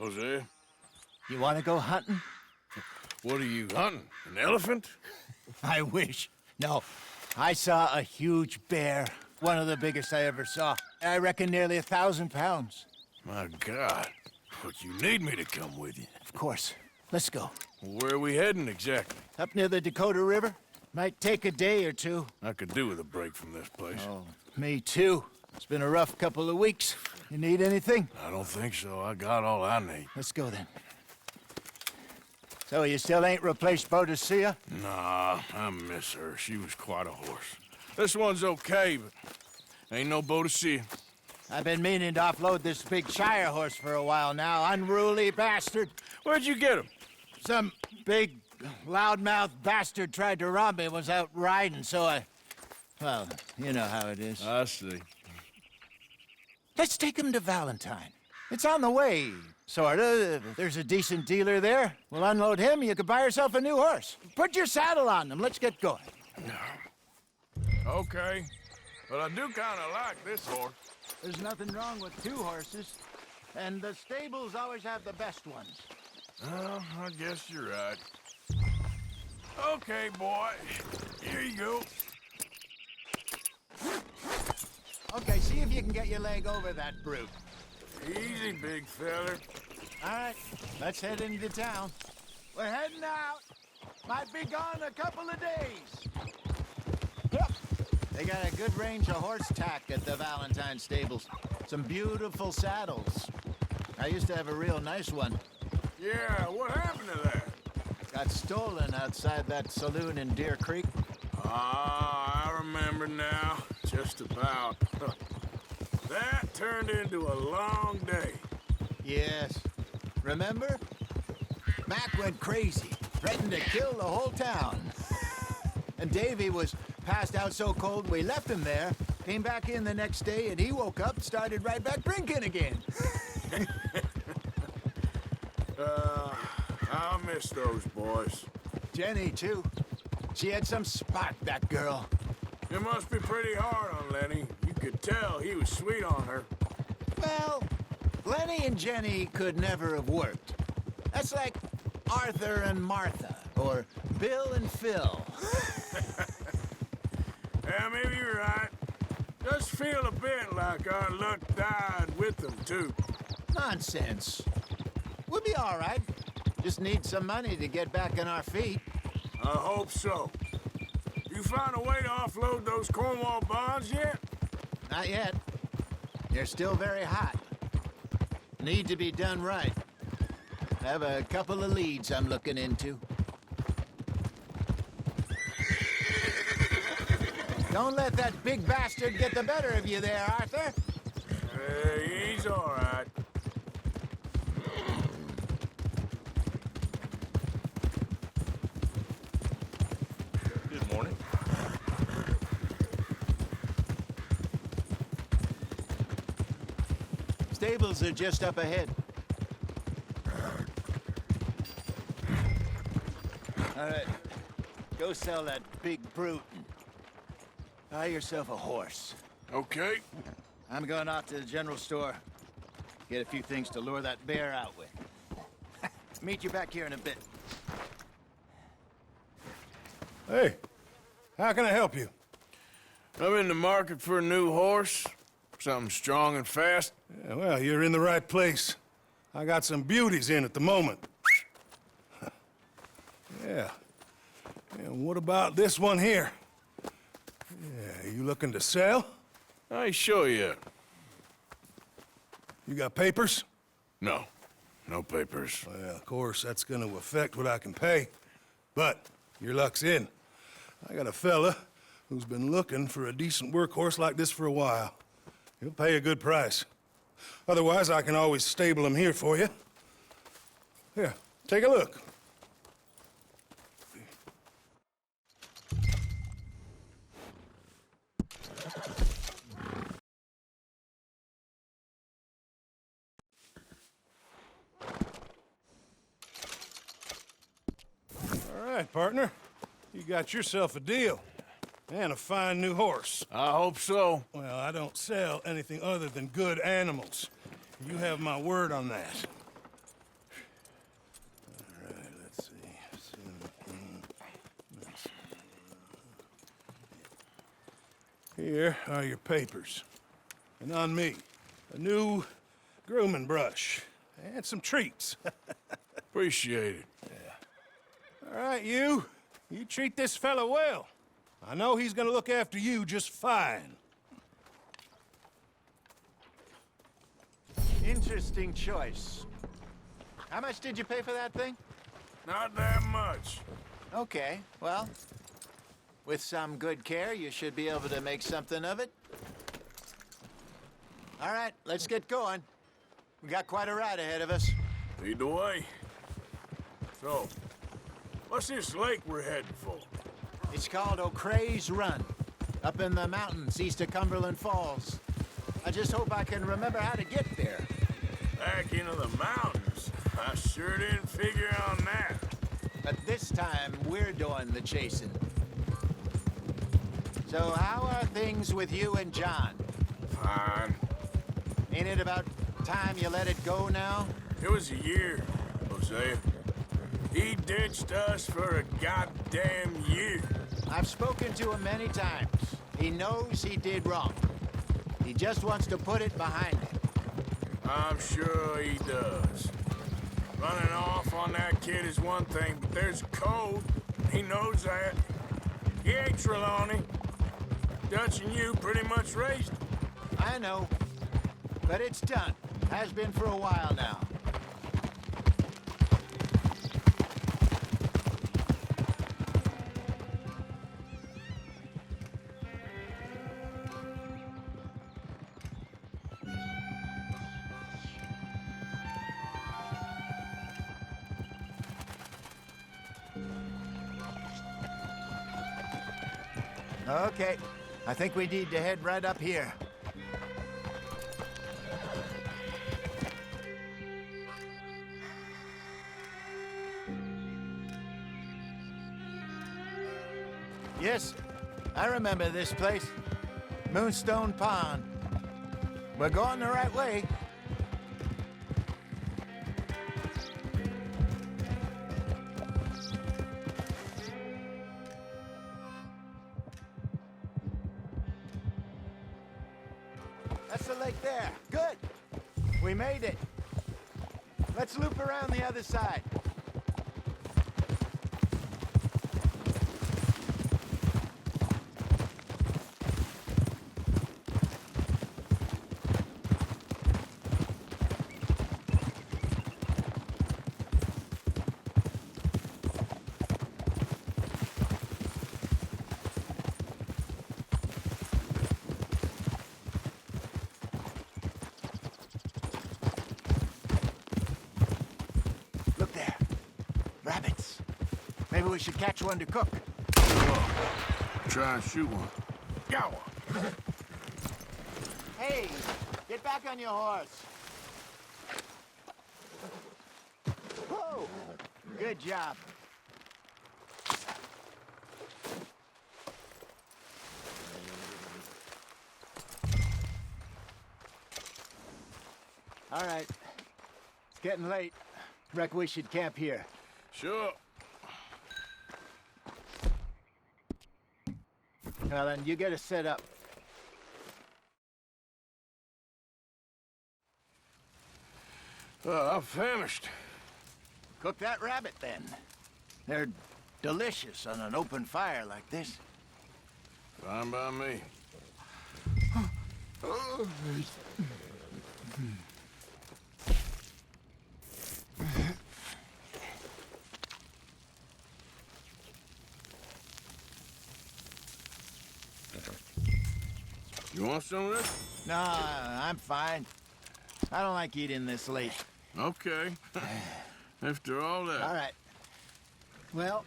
Jose, You want to go hunting? what are you hunting? An elephant? I wish. No, I saw a huge bear. One of the biggest I ever saw. I reckon nearly 1,000 pounds. My God. But you need me to come with you. Of course. Let's go. Where are we heading exactly? Up near the Dakota River. Might take a day or two. I could do with a break from this place. Oh, me too. It's been a rough couple of weeks. You need anything? I don't think so. I got all I need. Let's go then. So you still ain't replaced Boadicea? Nah, I miss her. She was quite a horse. This one's okay, but ain't no Boadicea. I've been meaning to offload this big Shire horse for a while now. Unruly bastard. Where'd you get him? Some big, loudmouth bastard tried to rob me and was out riding, so I... Well, you know how it is. I see. Let's take him to Valentine. It's on the way, sorta. If there's a decent dealer there, we'll unload him, you could buy yourself a new horse. Put your saddle on them, let's get going. Okay. But I do kind of like this horse. There's nothing wrong with two horses, and the stables always have the best ones. Oh, I guess you're right. Okay, boy. Here you go. Okay, see if you can get your leg over that brute. Easy, big feller. All right, let's head into town. We're heading out. Might be gone a couple of days. Yep. They got a good range of horse tack at the Valentine stables. Some beautiful saddles. I used to have a real nice one. Yeah, what happened to that? Got stolen outside that saloon in Deer Creek. Ah, I remember now. Just about. That turned into a long day. Yes. Remember? Mac went crazy, threatened to kill the whole town. And Davy was passed out so cold we left him there, came back in the next day, and he woke up, started right back drinking again. I miss those boys. Jenny, too. She had some spark, that girl. It must be pretty hard on Lenny. You could tell he was sweet on her. Well, Lenny and Jenny could never have worked. That's like Arthur and Martha, or Bill and Phil. Yeah, maybe you're right. Does feel a bit like our luck died with them, too. Nonsense. We'll be all right. Just need some money to get back on our feet. I hope so. You find a way to offload those Cornwall bonds yet? Not yet. They're still very hot. Need to be done right. Have a couple of leads I'm looking into. Don't let that big bastard get the better of you there, Arthur. He's all right. Good morning. Stables are just up ahead. All right. Go sell that big brute. Buy yourself a horse. Okay. I'm going off to the general store. Get a few things to lure that bear out with. Meet you back here in a bit. Hey, how can I help you? I'm in the market for a new horse. Something strong and fast. Yeah, well, you're in the right place. I got some beauties in at the moment. Yeah. And what about this one here? Yeah, you looking to sell? I ain't sure yet. You got papers? No. No papers. Well, of course, that's gonna affect what I can pay. But your luck's in. I got a fella who's been looking for a decent workhorse like this for a while. He'll pay a good price. Otherwise, I can always stable him here for you. Here, take a look. All right, partner. You got yourself a deal. And a fine new horse. I hope so. Well, I don't sell anything other than good animals. You have my word on that. Here are your papers. And on me, a new grooming brush and some treats. Appreciate it. All right, you. You treat this fella well. I know he's gonna look after you just fine. Interesting choice. How much did you pay for that thing? Not that much. Okay, well, with some good care, you should be able to make something of it. All right, let's get going. We got quite a ride ahead of us. Lead the way. So, what's this lake we're heading for? It's called O'Creagh's Run, up in the mountains east of Cumberland Falls. I just hope I can remember how to get there. Back into the mountains? I sure didn't figure on that. But this time, we're doing the chasing. So how are things with you and John? Fine. Ain't it about time you let it go now? It was a year, Hosea. He ditched us for a goddamn year. I've spoken to him many times. He knows he did wrong. He just wants to put it behind him. I'm sure he does. Running off on that kid is one thing, but there's a code. He knows that. He ain't Trelawney. Dutch and you pretty much raised him. I know. But it's done. Has been for a while now. Okay, I think we need to head right up here. Yes, I remember this place. Moonstone Pond. We're going the right way. That's the lake there. Good. We made it. Let's loop around the other side. Look there. Rabbits. Maybe we should catch one to cook. Try and shoot one. Got one. Hey, get back on your horse. Whoa, good job. All right, it's getting late. Reckon we should camp here. Sure. Well, then you get us set up. I'm famished. Cook that rabbit, then. They're delicious on an open fire like this. Fine by me. You want some of this? No, I'm fine. I don't like eating this late. Okay. After all that. All right. Well,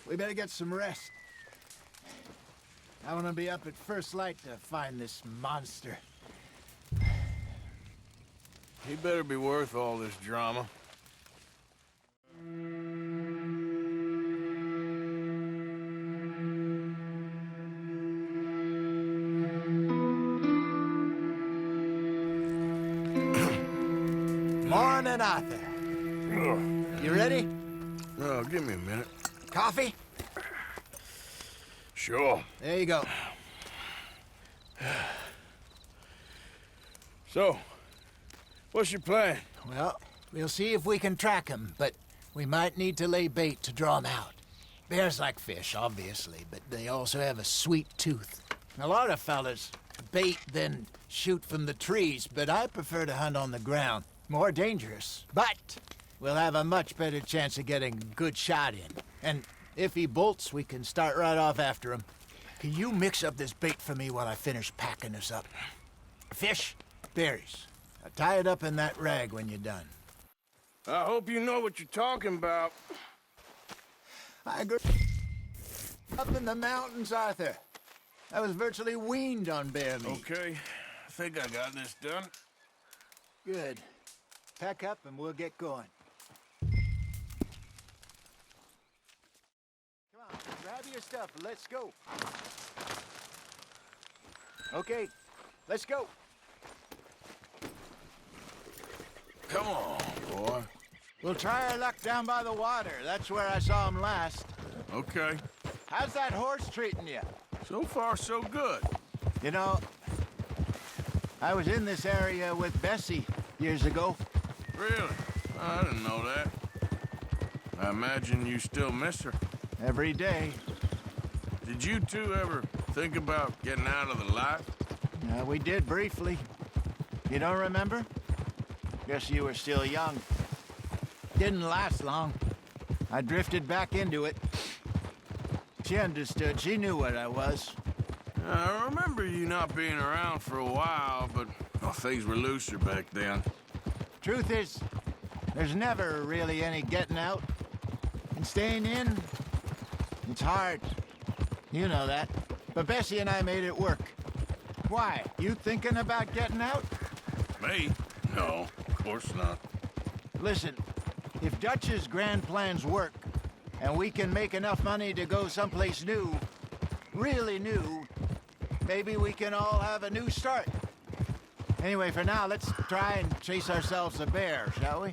we better get some rest. I want to be up at first light to find this monster. He better be worth all this drama. Morning, Arthur. You ready? Oh, give me a minute. Coffee? Sure. There you go. So, what's your plan? Well, we'll see if we can track him, but we might need to lay bait to draw him out. Bears like fish, obviously, but they also have a sweet tooth. A lot of fellas bait, then shoot from the trees, but I prefer to hunt on the ground. More dangerous, but we'll have a much better chance of getting a good shot in. And if he bolts, we can start right off after him. Can you mix up this bait for me while I finish packing this up? Fish, berries. Now tie it up in that rag when you're done. I hope you know what you're talking about. I grew up in the mountains, Arthur. I was virtually weaned on bear meat. Okay, I think I got this done. Good. Pack up and we'll get going. Come on, grab your stuff. Let's go. Okay, let's go. Come on, boy. We'll try our luck down by the water. That's where I saw him last. Okay. How's that horse treating you? So far, so good. You know, I was in this area with Bessie years ago. Really? I didn't know that. I imagine you still miss her. Every day. Did you two ever think about getting out of the life? We did briefly. You don't remember? Guess you were still young. Didn't last long. I drifted back into it. She understood. She knew what I was. I remember you not being around for a while, but well, things were looser back then. Truth is, there's never really any getting out. And staying in, it's hard. You know that. But Bessie and I made it work. Why? You thinking about getting out? Me? No, of course not. Listen, if Dutch's grand plans work, and we can make enough money to go someplace new, really new, maybe we can all have a new start. Anyway, for now, let's try and chase ourselves a bear, shall we?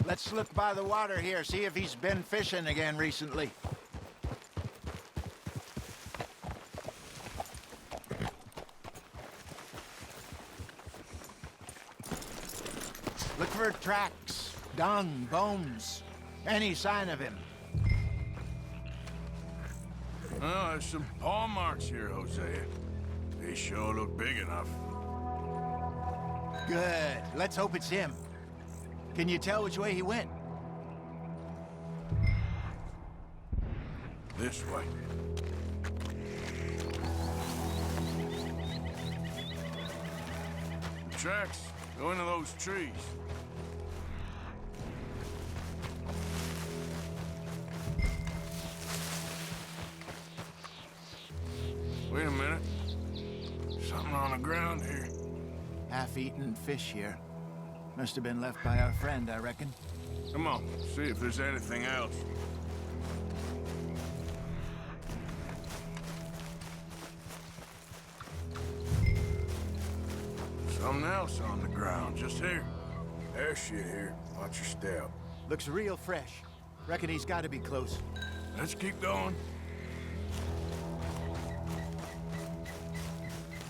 Let's look by the water here, see if he's been fishing again recently. Look for tracks, dung, bones, any sign of him. Oh, there's some paw marks here, Hosea. They sure look big enough. Good. Let's hope it's him. Can you tell which way he went? This way. The tracks go into those trees. Wait a minute. Something on the ground here. Half-eaten fish here. Must have been left by our friend, I reckon. Come on, see if there's anything else. Something else on the ground, just here. There's shit here. Watch your step. Looks real fresh. Reckon he's got to be close. Let's keep going.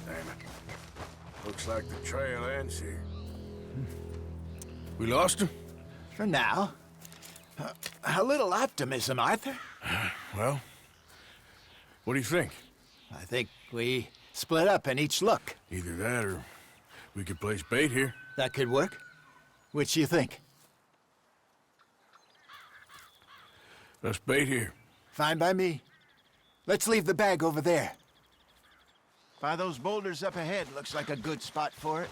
Damn it. Looks like the trail ends here. We lost him? For now. A little optimism, Arthur. Well, what do you think? I think we split up and each look. Either that or we could place bait here. That could work. Which you think? Let's bait here. Fine by me. Let's leave the bag over there. By those boulders up ahead, looks like a good spot for it.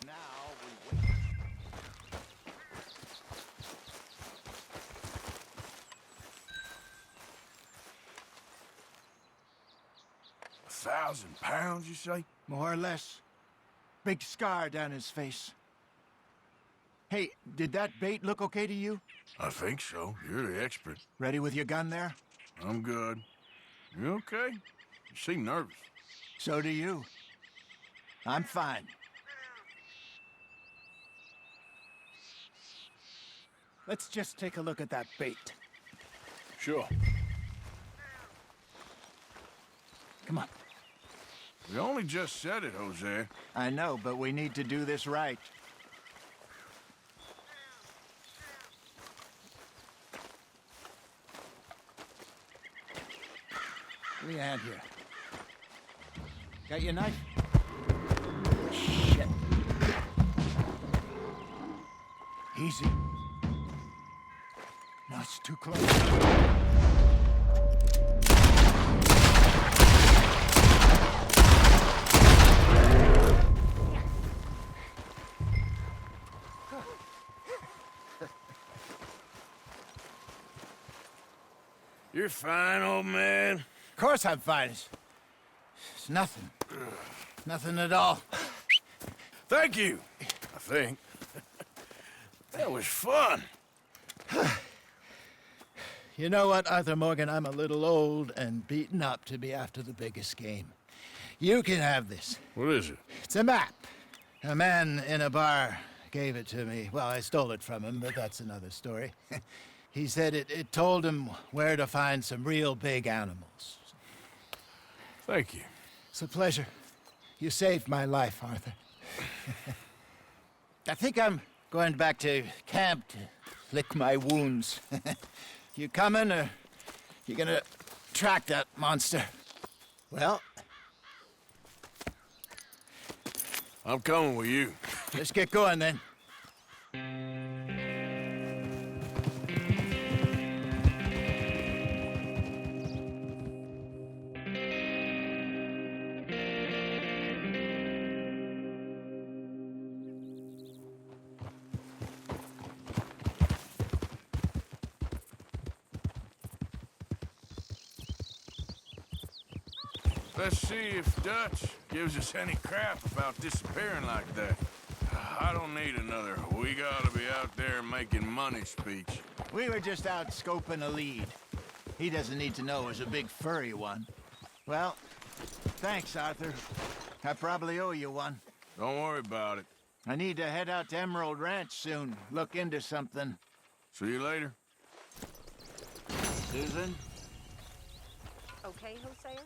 Now we wait. £1,000, you say? More or less. Big scar down his face. Hey, did that bait look okay to you? I think so. You're the expert. Ready with your gun there? I'm good. You okay? You seem nervous. So do you. I'm fine. Let's just take a look at that bait. Sure. Come on. We only just said it, Jose. I know, but we need to do this right. What do you have here? Got your knife? Shit. Easy. No, it's too close. You're fine, old man. Of course I'm fine. It's nothing. Nothing at all. Thank you, I think. That was fun. You know what, Arthur Morgan? I'm a little old and beaten up to be after the biggest game. You can have this. What is it? It's a map. A man in a bar gave it to me. Well, I stole it from him, but that's another story. He said it told him where to find some real big animals. Thank you. It's a pleasure. You saved my life, Arthur. I think I'm going back to camp to lick my wounds. You coming, or you gonna track that monster? Well, I'm coming with you. let's get going then. Let's see if Dutch gives us any crap about disappearing like that. I don't need another "we gotta be out there making money" speech. We were just out scoping a lead. He doesn't need to know it was a big furry one. Well, thanks, Arthur. I probably owe you one. Don't worry about it. I need to head out to Emerald Ranch soon. Look into something. See you later. Susan? Okay, Hosea?